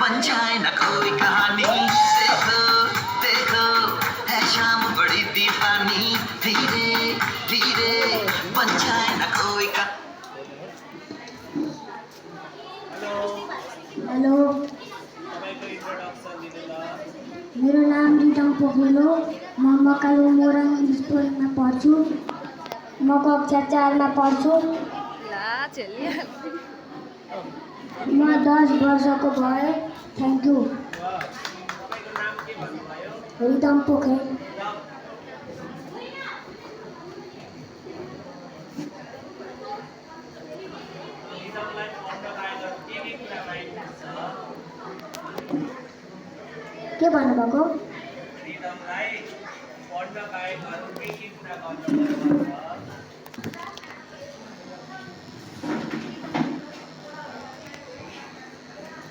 पंचाए न कोई कहानी। देखो देखो है शाम बड़ी दीवानी, धीरे धीरे पंचाए न कोई का। हेलो, मेरो नाम रितम पोखरेल हो। म मकालु मोरङ स्कुलमा पढ्छु। म कक्षा 4 मा पढ्छु। म 10 वर्षको भएँ। Thank you. रितम पोखरेल। के भन्नुभएको?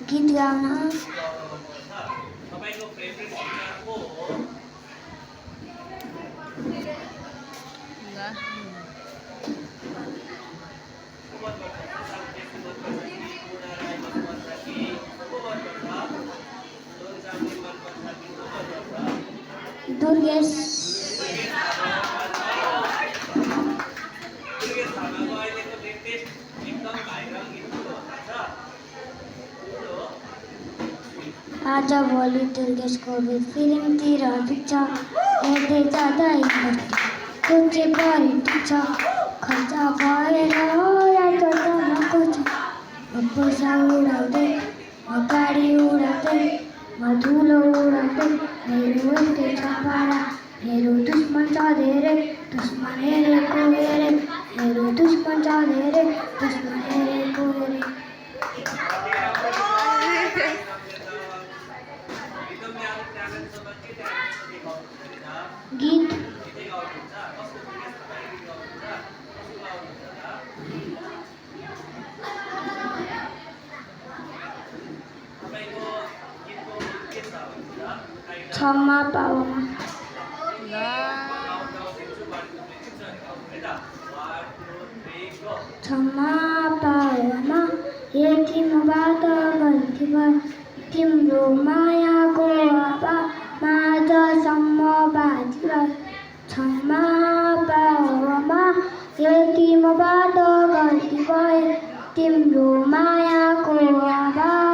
गीत गाउन। दुर्गेश। आजभोलि दुर्गेशको फिल्मतिर पिक्चर हेर्दै जाँदा कुन चाहिँ परिटिक छ, खर्च भएर रातो तलको छ। म पैसा उडाउँदै, म गाडी उडाउँदै, म धुलो उडाउँदै, मेरो एउटै छ पारा। मेरो दुश्मन छ धेरै, दुश्मन हेरेको हेरे। मेरो दुश्मन छ धेरै, दुश्मन हेरेको हेरे। गीत। क्षमा पावमा। क्षमा पावमा यतिमबाट गल्ती भयो, तिम्रो मायाको हावामा आजसम्म बाँची भयो। क्षमा पावमा यतिमबाट गल्ती भयो, तिम्रो मायाको हावा